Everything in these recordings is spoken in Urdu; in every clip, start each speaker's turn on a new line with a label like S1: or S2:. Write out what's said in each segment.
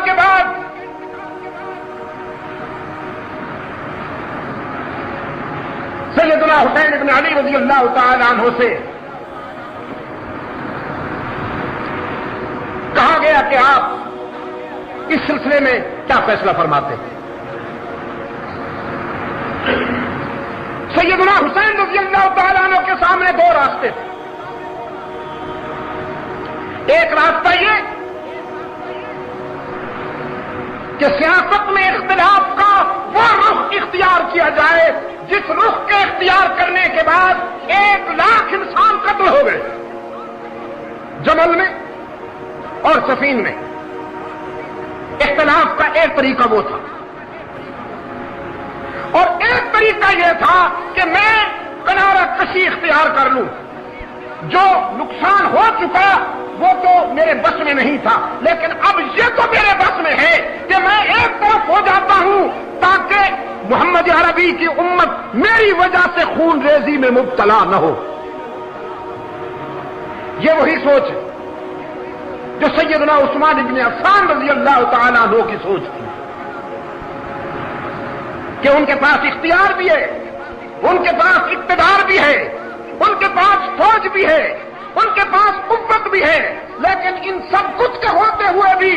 S1: کے بعد سیدنا حسین ابن علی رضی اللہ تعالی عنہ سے کہا گیا کہ آپ اس سلسلے میں کیا فیصلہ فرماتے ہیں؟ سیدنا حسین رضی اللہ تعالیٰ عنہ کے سامنے دو راستے تھے. ایک راستہ یہ کہ سیاست میں اختلاف کا وہ رخ اختیار کیا جائے جس رخ کے اختیار کرنے کے بعد 1,00,000 انسان قتل ہو گئے جمل میں اور سفین میں. اختلاف کا ایک طریقہ وہ تھا، اور ایک طریقہ یہ تھا کہ میں کنارہ کشی اختیار کر لوں. جو نقصان ہو چکا وہ تو میرے بس میں نہیں تھا، لیکن اب یہ تو میرے بس میں ہے کہ میں ایک طرف ہو جاتا ہوں تاکہ محمد عربی کی امت میری وجہ سے خون ریزی میں مبتلا نہ ہو. یہ وہی سوچ ہے جو سیدنا عثمان ابن عفان رضی اللہ تعالیٰ عنہ کی سوچ تھی کہ ان کے پاس اختیار بھی ہے، ان کے پاس اقتدار بھی ہے، ان کے پاس فوج بھی ہے، ان کے پاس قوت بھی ہے، لیکن ان سب کچھ کے ہوتے ہوئے بھی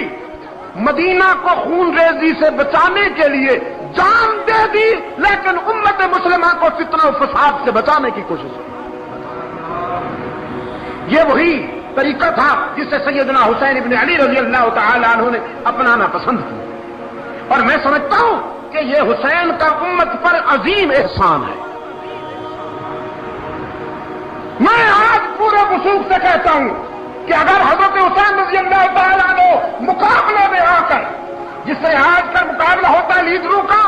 S1: مدینہ کو خون ریزی سے بچانے کے لیے جان دے دی، لیکن امت مسلمہ کو فتنہ و فساد سے بچانے کی کوشش کی. یہ وہی طریقہ تھا جسے سیدنا حسین ابن علی رضی اللہ تعالی عنہ نے اپنانا پسند کیا، اور میں سمجھتا ہوں کہ یہ حسین کا امت پر عظیم احسان ہے. میں آج پورے وثوق سے کہتا ہوں کہ اگر حضرت حسین رضی اللہ تعالیٰ عنہ مقابلے میں آ کر، جس سے آج کا مقابلہ ہوتا ہے لیڈروں کا،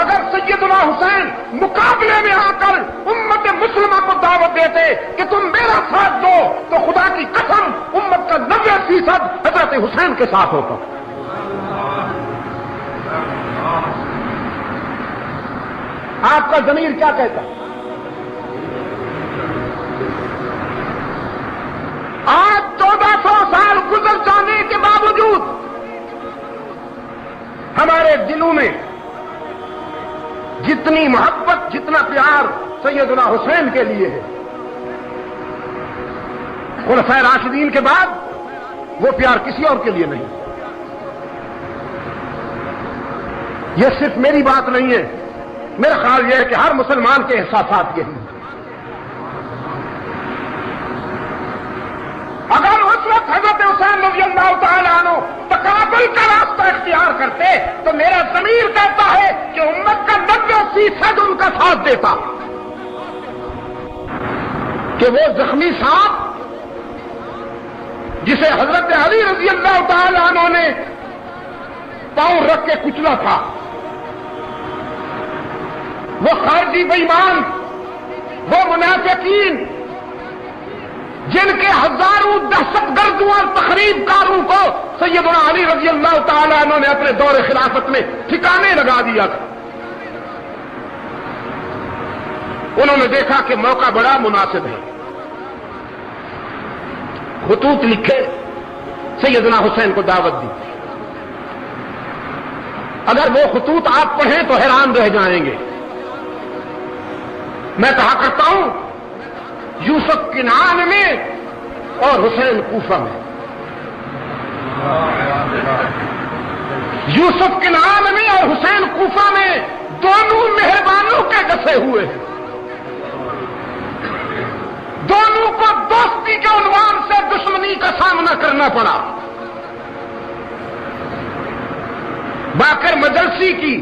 S1: اگر سیدنا حسین مقابلے میں آ کر امت مسلمہ کو دعوت دیتے کہ تم میرا ساتھ دو، تو خدا کی قسم امت کا 90% حضرت حسین کے ساتھ ہوتا. آپ کا ضمیر کیا کہتا ہے؟ آج 1400 سال گزر جانے کے باوجود ہمارے دلوں میں جتنی محبت، جتنا پیار سیدنا حسین کے لیے ہے، خلفائے راشدین کے بعد وہ پیار کسی اور کے لیے نہیں. یہ صرف میری بات نہیں ہے، میرا خیال یہ ہے کہ ہر مسلمان کے احساسات کے ہیں. اگر اس وقت حضرت حسین رضی اللہ تعالیٰ عنہ تقابل کا راستہ اختیار کرتے تو میرا ضمیر کہتا ہے کہ امت کا 90% ان کا ساتھ دیتا. کہ وہ زخمی سانپ جسے حضرت علی رضی اللہ تعالیٰ عنہ نے پاؤں رکھ کے کچلا تھا، وہ خارجی بے ایمان، وہ منافقین جن کے ہزاروں دہشت گردوں اور تخریب کاروں کو سیدنا علی رضی اللہ تعالیٰ عنہ نے اپنے دور خلافت میں ٹھکانے لگا دیا تھا، انہوں نے دیکھا کہ موقع بڑا مناسب ہے، خطوط لکھے، سیدنا حسین کو دعوت دی. اگر وہ خطوط آپ پڑھیں تو حیران رہ جائیں گے. میں کہا کرتا ہوں یوسف کنعان میں اور حسین کوفہ میں. یوسف کنعان میں اور حسین کوفہ میں دونوں مہربانوں کے ڈسے ہوئے ہیں. دونوں کو دوستی کے عنوان سے دشمنی کا سامنا کرنا پڑا. باقر مجلسی کی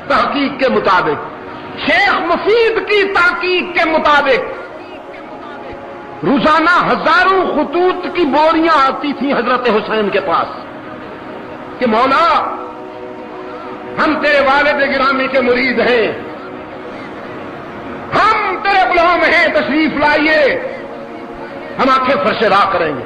S1: تحقیق کے مطابق، شیخ مفید کی تحقیق کے مطابق، روزانہ ہزاروں خطوط کی بوریاں آتی تھیں حضرت حسین کے پاس کہ مولا ہم تیرے والد گرامی کے مرید ہیں، ہم تیرے غلام ہیں، تشریف لائیے، ہم آنکھیں فرش راہ کریں گے.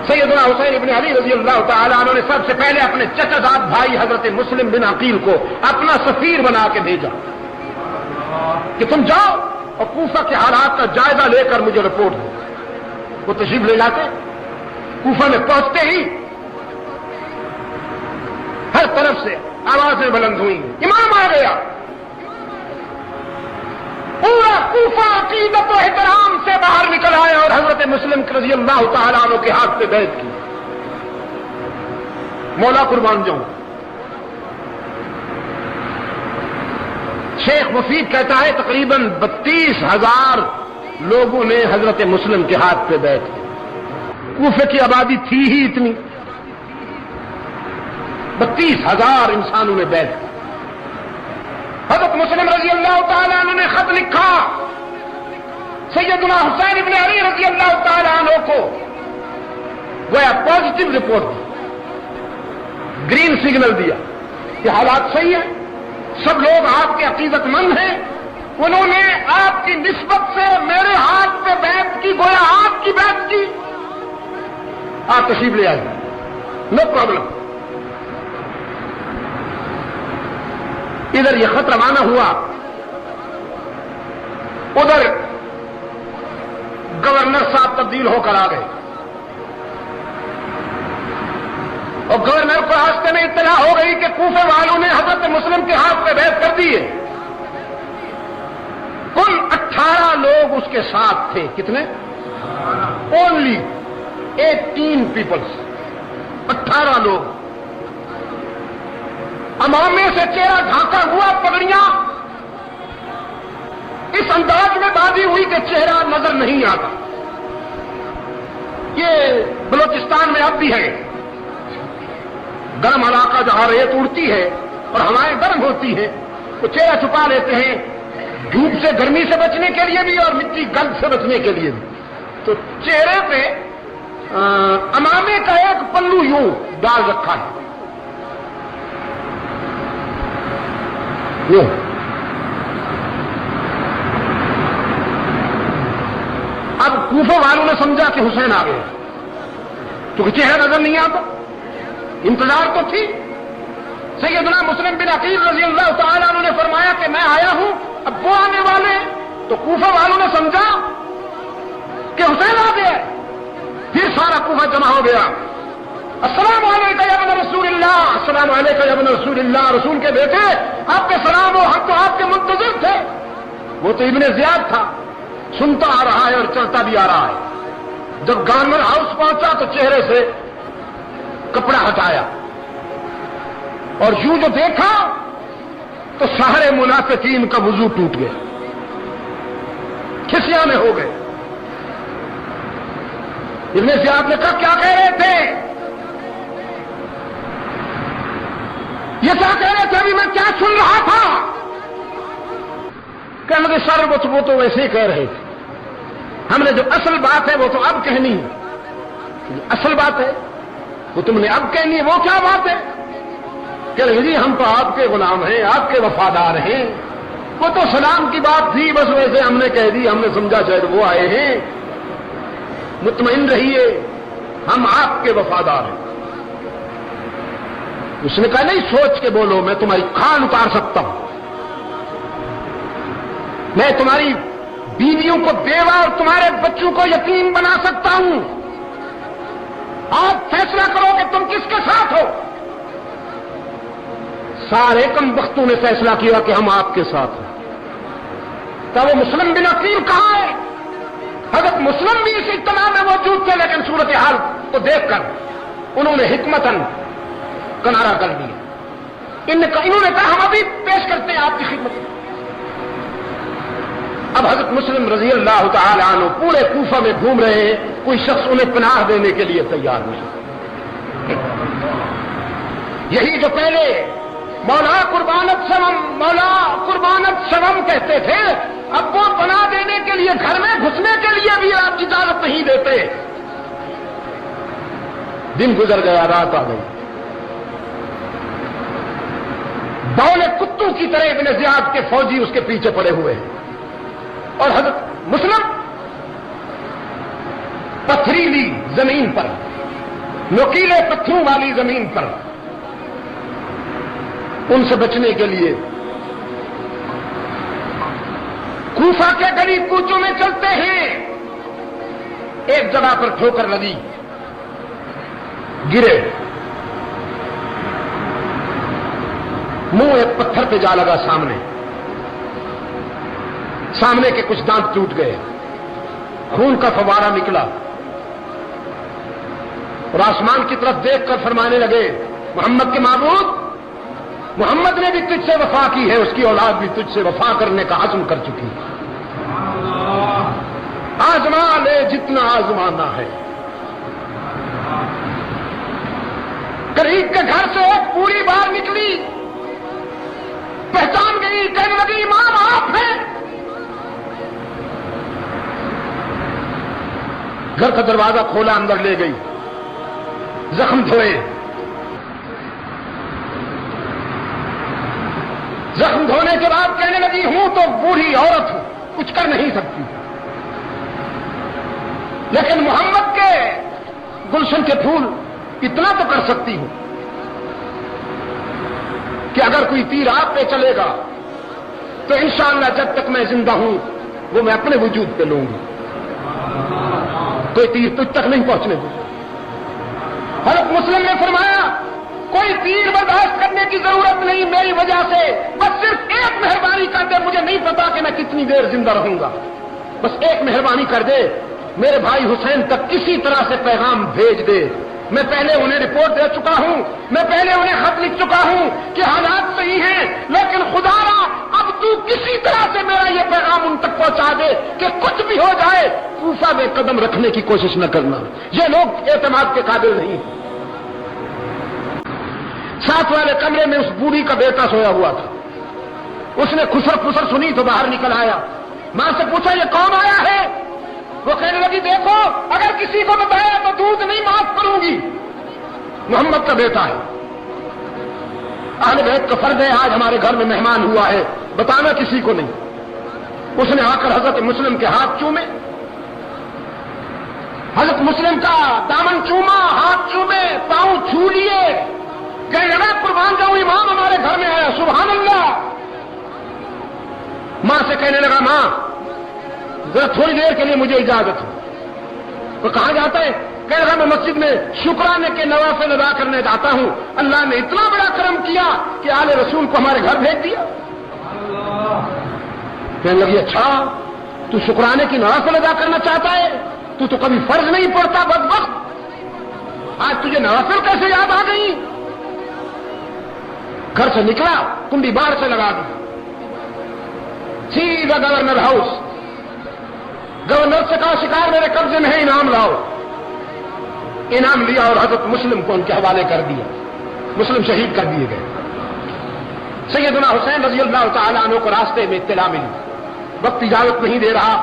S1: سیدنا حسین ابن علی رضی اللہ تعالیٰ عنہ نے سب سے پہلے اپنے چچا زاد بھائی حضرت مسلم بن عقیل کو اپنا سفیر بنا کے بھیجا کہ تم جاؤ اور کوفہ کے حالات کا جائزہ لے کر مجھے رپورٹ دو. وہ تشریف لے جاتے کوفہ میں پہنچتے ہی ہر طرف سے آوازیں بلند ہوئی، امام آ گیا۔ پورا کوفہ عقیدت و احترام سے باہر نکل آیا اور حضرت مسلم رضی اللہ تعالیٰ عنہ کے ہاتھ پہ بیعت کی۔ مولا قربان جاؤں، شیخ مفید کہتا ہے تقریباً 32,000 لوگوں نے حضرت مسلم کے ہاتھ پہ بیعت کی۔ کوفے کی آبادی تھی ہی اتنی، 32,000 انسانوں نے بیعت کی۔ حضرت مسلم رضی اللہ تعالیٰ عنہ نے خط لکھا سیدنا حسین ابن علی رضی اللہ تعالیٰ عنہ کو، گویا پازیٹو رپورٹ دی، گرین سگنل دیا کہ حالات صحیح ہیں، سب لوگ آپ کے عقیدت مند ہیں، انہوں نے آپ کی نسبت سے میرے ہاتھ پہ بیعت کی، گویا آپ کی بیعت کی، آپ تشریف لے آئیے، نو پرابلم۔ ادھر یہ خط روانہ ہوا، ادھر گورنر صاحب تبدیل ہو کر آ گئے اور گورنر کو راستے میں اطلاع ہو گئی کہ کوفے والوں نے حضرت مسلم کے ہاتھ پہ بیعت کر دی ہے۔ کل 18 لوگ اس کے ساتھ تھے، کتنے؟ اونلی 18 پیپلز، 18 لوگ۔ امامے سے چہرہ ڈھانکا ہوا، پگڑیاں اس انداز میں باندھی ہوئی کہ چہرہ نظر نہیں آتا۔ یہ بلوچستان میں اب بھی ہے، گرم علاقہ جہاں ریت اڑتی ہے اور ہوائیں گرم ہوتی ہیں، وہ چہرہ چھپا لیتے ہیں، دھوپ سے گرمی سے بچنے کے لیے بھی اور مٹی گند سے بچنے کے لیے بھی۔ تو چہرے پہ امامے کا ایک پلو یوں ڈال رکھا ہے، اب کوفہ والوں نے سمجھا کہ حسین آ گئے، کیونکہ چہرہ نظر نہیں آتا، انتظار تو تھی۔ سیدنا مسلم بن عقیل رضی اللہ تعالیٰ عنہ نے فرمایا کہ میں آیا ہوں، اب وہ آنے والے ہیں، تو کوفہ والوں نے سمجھا کہ حسین آ گیا، پھر سارا کوفہ جمع ہو گیا۔ السلام علیکم یا ابن رسول اللہ، السلام علیکم یا ابن رسول اللہ، رسول کے بیٹے آپ پہ سلام ہو، ہم تو آپ کے منتظر تھے۔ وہ تو ابن زیاد تھا، سنتا آ رہا ہے اور چلتا بھی آ رہا ہے۔ جب گورنر ہاؤس پہنچا تو چہرے سے کپڑا ہٹایا اور یوں جو دیکھا تو سارے منافقین کا وضو ٹوٹ گیا، کھسیاں میں ہو گئے۔ ابن زیاد نے کہا کیا کہہ رہے تھے؟ یہ کیا کہہ رہے تھے؟ ابھی میں کیا سن رہا تھا؟ کہنے لگے سر وہ تو ویسے ہی کہہ رہے تھے، ہم نے جو اصل بات ہے وہ تو اب کہنی ہے، اصل بات ہے وہ تم نے اب کہنی ہے، وہ کیا بات ہے؟ کہنے لگے جی ہم تو آپ کے غلام ہیں، آپ کے وفادار ہیں، وہ تو سلام کی بات تھی، بس ویسے ہم نے کہہ دی، ہم نے سمجھا شاید وہ آئے ہیں، مطمئن رہیے ہم آپ کے وفادار ہیں۔ اس نے کہا نہیں، سوچ کے بولو، میں تمہاری کھال اتار سکتا ہوں، میں تمہاری بیویوں کو بیوہ اور تمہارے بچوں کو یتیم بنا سکتا ہوں، آپ فیصلہ کرو کہ تم کس کے ساتھ ہو۔ سارے کم بختوں نے فیصلہ کیا کہ ہم آپ کے ساتھ ہیں۔ تو وہ مسلم بن عقیل کہاں ہے؟ حضرت مسلم بھی اس اجتماع میں موجود تھے، لیکن صورتحال کو دیکھ کر انہوں نے حکمتاً کنارہ کر دیا۔ انہوں نے کہا ہم ابھی پیش کرتے ہیں آپ کی خدمت میں۔ اب حضرت مسلم رضی اللہ تعالی عنہ پورے کوفہ میں گھوم رہے ہیں، کوئی شخص انہیں پناہ دینے کے لیے تیار نہیں۔ یہی جو پہلے مولا قربانت سوم کہتے تھے، اب وہ پناہ دینے کے لیے گھر میں گھسنے کے لیے بھی آپ اجازت نہیں دیتے۔ دن گزر گیا، رات آ گئی، بولے کتوں کی طرح ابن زیاد کے فوجی اس کے پیچھے پڑے ہوئے ہیں، اور حضرت مسلم پتھریلی زمین پر، نوکیلے پتھروں والی زمین پر، ان سے بچنے کے لیے کوفہ کے گلی کوچوں میں چلتے ہیں۔ ایک جگہ پر ٹھوکر لگی،
S2: گرے، منہ ایک پتھر پہ جا لگا، سامنے کے کچھ دانت ٹوٹ گئے، خون کا فوارہ نکلا، اور آسمان کی طرف دیکھ کر فرمانے لگے محمد کے معبود، محمد نے بھی تجھ سے وفا کی ہے، اس کی اولاد بھی تجھ سے وفا کرنے کا عزم کر چکی ہے، آزما لے جتنا آزمانا ہے۔ قریب کے گھر سے ایک پوری بار نکلی، پہچان گئی، کہنے لگی امام آپ ہیں۔ گھر کا دروازہ کھولا، اندر لے گئی، زخم دھوئے، زخم دھونے کے بعد کہنے لگی ہوں تو بوڑھی عورت ہوں، کچھ کر نہیں سکتی، لیکن محمد کے گلشن کے پھول اتنا تو کر سکتی ہوں کہ اگر کوئی تیر آپ پہ چلے گا تو انشاءاللہ جب تک میں زندہ ہوں وہ میں اپنے وجود پہ لوں گی، کوئی تیر تجھ تک نہیں پہنچنے دوں۔ حضرت مسلم نے فرمایا کوئی تیر برداشت کرنے کی ضرورت نہیں میری وجہ سے، بس صرف ایک مہربانی کر دے، مجھے نہیں پتا کہ میں کتنی دیر زندہ رہوں گا، بس ایک مہربانی کر دے، میرے بھائی حسین تک کسی طرح سے پیغام بھیج دے، میں پہلے انہیں رپورٹ دے چکا ہوں، میں پہلے انہیں خط لکھ چکا ہوں کہ حالات صحیح ہیں، لیکن خدا را اب تو کسی طرح سے میرا یہ پیغام ان تک پہنچا دے کہ کچھ بھی ہو جائے کوفہ میں قدم رکھنے کی کوشش نہ کرنا، یہ لوگ اعتماد کے قابل نہیں ہیں۔ ساتھ والے کمرے میں اس بوڑھی کا بیٹا سویا ہوا تھا، اس نے خسر خسر سنی تو باہر نکل آیا، ماں سے پوچھا یہ کون آیا ہے؟ وہ کہنے لگی دیکھو اگر کسی کو بتایا تو دودھ نہیں معاف کروں گی، محمد کا بیٹا ہے، اہل بیت کا فرض ہے، آج ہمارے گھر میں مہمان ہوا ہے، بتانا کسی کو نہیں۔ اس نے آ کر حضرت مسلم کے ہاتھ چومے، حضرت مسلم کا دامن چوما، ہاتھ چومے، پاؤں چھو لیے، کہ لگا قربان جاؤں امام ہمارے گھر میں آیا، سبحان اللہ۔ ماں سے کہنے لگا ماں ذرا تھوڑی دیر کے لیے مجھے اجازت ہو، تو کہاں جاتا ہے؟ کہہ رہا میں مسجد میں شکرانے کے نوافل ادا کرنے جاتا ہوں، اللہ نے اتنا بڑا کرم کیا کہ آل رسول کو ہمارے گھر بھیج دیا۔ کہنے لگی اچھا تو شکرانے کی نوافل ادا کرنا چاہتا ہے، تو کبھی فرض نہیں پڑتا بدبخت، آج تجھے نوافل کیسے یاد آ گئی؟ گھر سے نکلا، کنڈی باہر سے لگا دی، سیدھا گورنر ہاؤس، گورنر سے کہا شکار میرے قبضے میں ہے، انعام لاؤ، انعام لیا اور حضرت مسلم کو ان کے حوالے کر دیا، مسلم شہید کر دیے گئے۔ سیدنا حسین رضی اللہ تعالیٰ عنہ کو راستے میں اطلاع ملی، وقت اجازت نہیں دے رہا،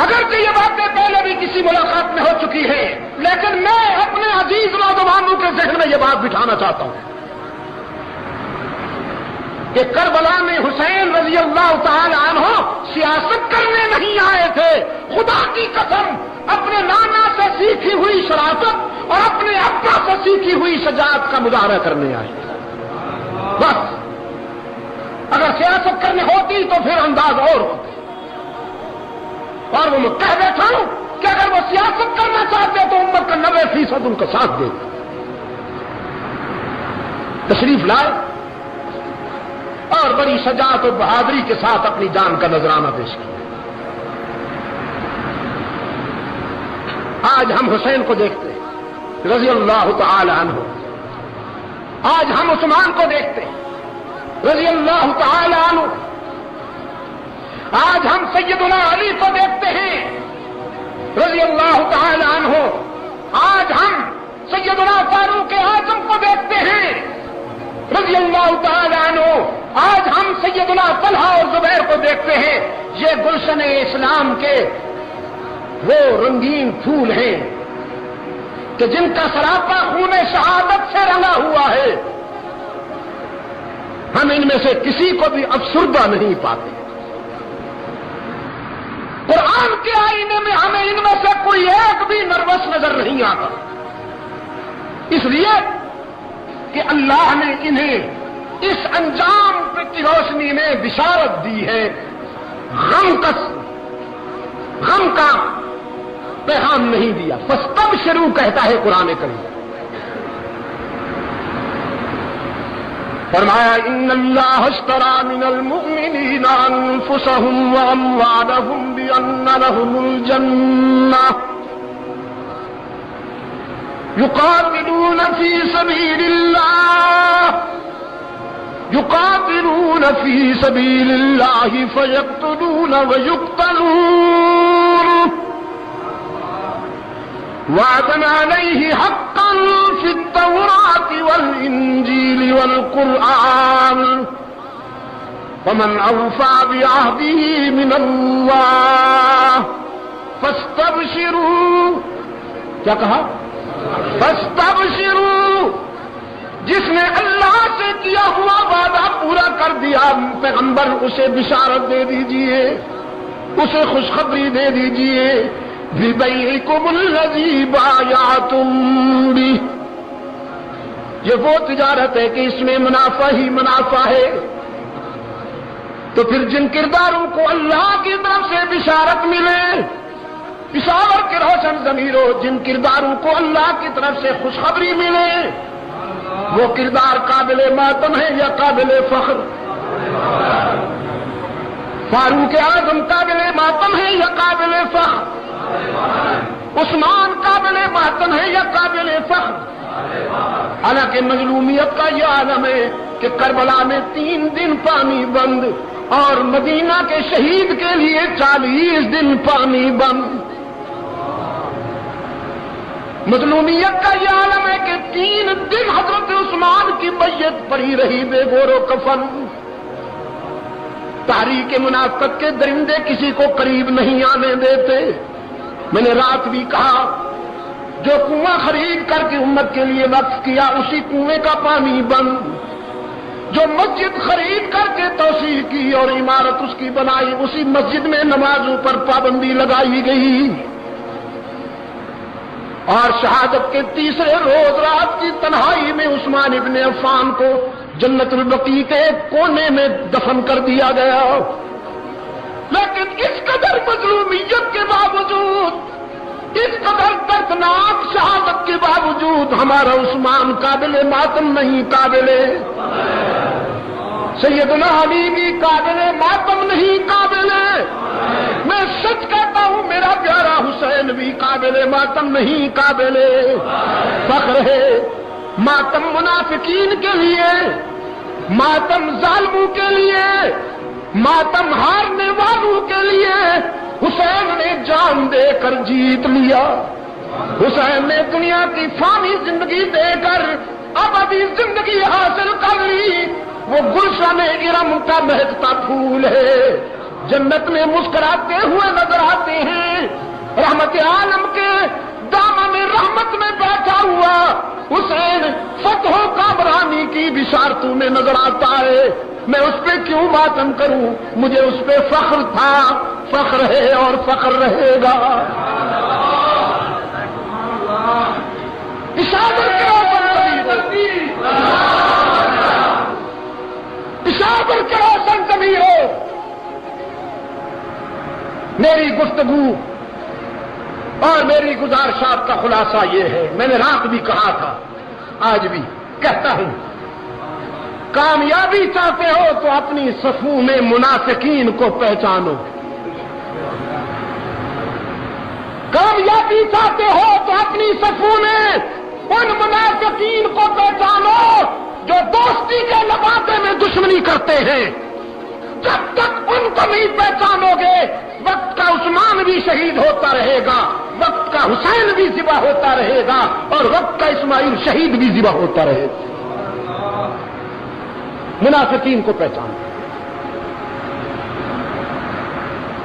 S2: اگرچہ یہ باتیں پہلے بھی کسی ملاقات میں ہو چکی ہے، لیکن میں اپنے عزیز نوجوانوں کے ذہن میں یہ بات بٹھانا چاہتا ہوں کہ کربلا میں حسین رضی اللہ تعالی عنہ سیاست کرنے نہیں آئے تھے، خدا کی قسم اپنے نانا سے سیکھی ہوئی شرافت اور اپنے ابا سے سیکھی ہوئی شجاعت کا مظاہرہ کرنے آئے تھے۔ بس اگر سیاست کرنے ہوتی تو پھر انداز اور ہوتا، اور وہ میں کہہ بیٹھا ہوں کہ اگر وہ سیاست کرنا چاہتے تو امت کا 90% ان کا ساتھ دے۔ تشریف لائے اور بڑی شجاعت و بہادری کے ساتھ اپنی جان کا نذرانہ پیش کیا۔ آج ہم حسین کو دیکھتے ہیں رضی اللہ تعالی عنہ، آج ہم عثمان کو دیکھتے ہیں رضی اللہ تعالی عنہ، آج ہم سیدنا علی کو دیکھتے ہیں رضی اللہ تعالی عنہ، آج ہم سیدنا فاروق اعظم کو دیکھتے ہیں رضی اللہ تعالی عنہ، آج ہم سیدنا طلحہ اور زبیر کو دیکھتے ہیں۔ یہ گلشن اسلام کے وہ رنگین پھول ہیں کہ جن کا سراپا خون شہادت سے رنگا ہوا ہے، ہم ان میں سے کسی کو بھی افسردہ نہیں پاتے۔ قرآن کے آئینے میں ہمیں ان میں سے کوئی ایک بھی نروس نظر نہیں آتا، اس لیے کہ اللہ نے انہیں اس انجام کی روشنی میں بشارت دی ہے، غم کا پیغام نہیں دیا۔ فاستبشروا کہتا ہے قرآن کریم، فرمایا ان اللہ اشترى من المؤمنین انفسهم واموالهم بان لهم الجنہ يقاتلون في سبيل الله فيقتلون ويقتلون وعدا عليه حقا في التوراة والإنجيل والقرآن ومن أوفى بعهده من الله فاستبشروا کیا کہا فاستبشروا جس نے اللہ سے کیا ہوا وعدہ پورا کر دیا پیغمبر اسے بشارت دے دیجئے اسے خوشخبری دے دیجئے بِبَيْعِكُمُ الَّذِي بَايَعْتُمْ بِهِ یہ وہ تجارت ہے کہ اس میں منافع ہی منافع ہے. تو پھر جن کرداروں کو اللہ کی طرف سے بشارت ملے پشاور کے روشن ضمیروں جن کرداروں کو اللہ کی طرف سے خوشخبری ملے وہ کردار قابل ماتم ہے یا قابل فخر؟ فاروق اعظم قابل ماتم ہے یا قابل فخر؟ عثمان قابل ماتم ہے یا قابل فخر؟ حالانکہ مظلومیت کا یہ عالم ہے کہ کربلا میں 3 دن پانی بند اور مدینہ کے شہید کے لیے 40 دن پانی بند. مظلومیت کا یہ عالم ہے کہ 3 دن حضرت عثمان کی میت پڑی رہی بے گور و کفن. تحریک منافقت کے درندے کسی کو قریب نہیں آنے دیتے. میں نے رات بھی کہا جو کنواں خرید کر کے امت کے لیے وقف کیا اسی کنویں کا پانی بند، جو مسجد خرید کر کے توسیع کی اور عمارت اس کی بنائی اسی مسجد میں نمازوں پر پابندی لگائی گئی. اور شہادت کے تیسرے روز رات کی تنہائی میں عثمان ابن عفان کو جنت البقیع کے ایک کونے میں دفن کر دیا گیا. لیکن اس قدر مظلومیت کے باوجود اس قدر دردناک شہادت کے باوجود ہمارا عثمان قابل ماتم نہیں، قابل سیدنا علی بھی قابل ماتم نہیں، قابل میں سچ کہتا ہوں میرا پیارا حسین بھی قابل ماتم نہیں، قابل فخر ہے. ماتم منافقین کے لیے، ماتم ظالموں کے لیے، ماتم ہارنے والوں کے لیے حسین نے جان دے کر جیت لیا. حسین نے دنیا کی فانی زندگی دے کر ابدی زندگی حاصل کر لی. وہ گلشن ارم کا مہکتا پھول ہے، جنت میں مسکراتے ہوئے نظر آتے ہیں. رحمت عالم کے دامن رحمت میں بیٹھا ہوا حسین فتح و کامرانی کی بشارتوں میں نظر آتا ہے. میں اس پہ کیوں ماتم کروں؟ مجھے اس پہ فخر تھا، فخر ہے اور فخر رہے گا. اشارت کرو سن ضمیر ہو. میری گفتگو اور میری گزارشات کا خلاصہ یہ ہے، میں نے رات بھی کہا تھا آج بھی کہتا ہوں، کامیابی چاہتے ہو تو اپنی صفوں میں منافقین کو پہچانو. کامیابی چاہتے ہو تو اپنی صفوں میں ان منافقین کو پہچانو جو دوستی کے لبادے میں دشمنی کرتے ہیں. جب تک ان کو نہیں پہچانو گے وقت کا عثمان بھی شہید ہوتا رہے گا، وقت کا حسین بھی ذبح ہوتا رہے گا اور وقت کا اسماعیل شہید بھی ذبح ہوتا رہے گا. منافقین کو پہچانو.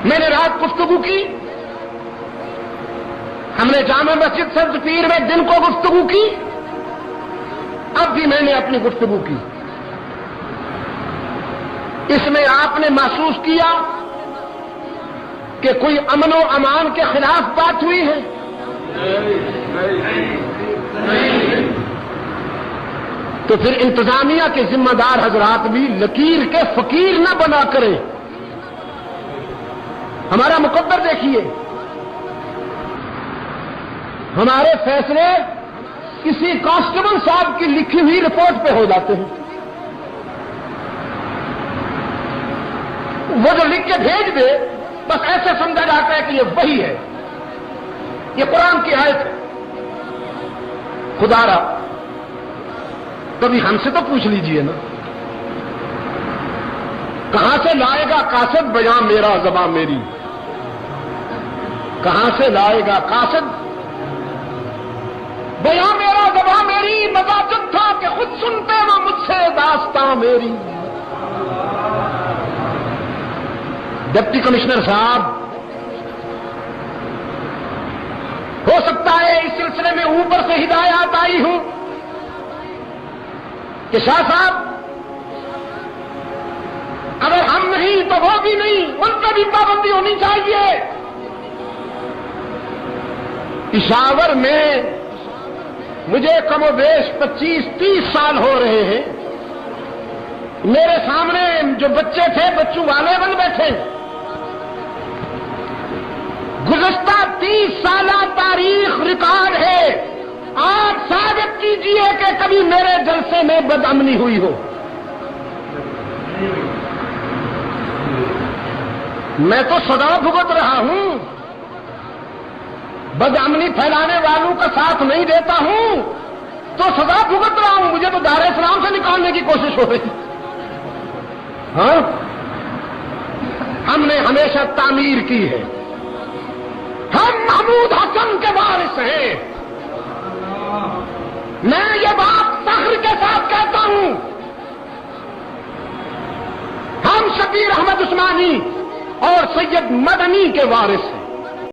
S2: میں نے رات گفتگو کی، ہم نے جامع مسجد سبز پیر میں دن کو گفتگو کی، اب بھی میں نے اپنی گفتگو کی. اس میں آپ نے محسوس کیا کہ کوئی امن و امان کے خلاف بات ہوئی ہے؟ تو پھر انتظامیہ کے ذمہ دار حضرات بھی لکیر کے فقیر نہ بنا کریں. ہمارا مقدر دیکھیے، ہمارے فیصلے کسی کانسٹیبل صاحب کی لکھی ہوئی رپورٹ پہ ہو جاتے ہیں. وہ جو لکھ کے بھیج دے بس ایسے سمجھا جاتا ہے کہ یہ وہی ہے، یہ قرآن کی آیت ہے۔ خدا را کبھی ہم سے تو پوچھ لیجئے نا، کہاں سے لائے گا قاصد بیاں میرا زباں میری؟ کہاں سے لائے گا قاصد بیاں میرا زباں میری؟ مزاجت تھا کہ خود سنتے وہ مجھ سے داستاں میری۔ ڈپٹی کمشنر صاحب، ہو سکتا ہے اس سلسلے میں اوپر سے ہدایات آئی ہوں کہ شاہ صاحب اگر ہم نہیں تو وہ بھی نہیں، ان پر بھی پابندی ہونی چاہیے۔ پشاور میں مجھے کم و بیش 25-30 سال ہو رہے ہیں، میرے سامنے جو بچے تھے بچوں والے بن بیٹھے، گزشتہ 30 سالہ تاریخ ریکارڈ ہے۔ آپ ثابت کیجئے کہ کبھی میرے جلسے میں بدامنی ہوئی ہو؟ میں تو سدا بھگت رہا ہوں، بدامنی پھیلانے والوں کا ساتھ نہیں دیتا ہوں تو سزا بھگت رہا ہوں۔ مجھے تو دار اسلام سے نکالنے کی کوشش ہو رہی۔ ہاں، ہم نے ہمیشہ تعمیر کی ہے، ہم محمود حسن کے وارث ہیں۔ میں یہ بات فخر کے ساتھ کہتا ہوں، ہم شبیر احمد عثمانی اور سید مدنی کے وارث ہیں۔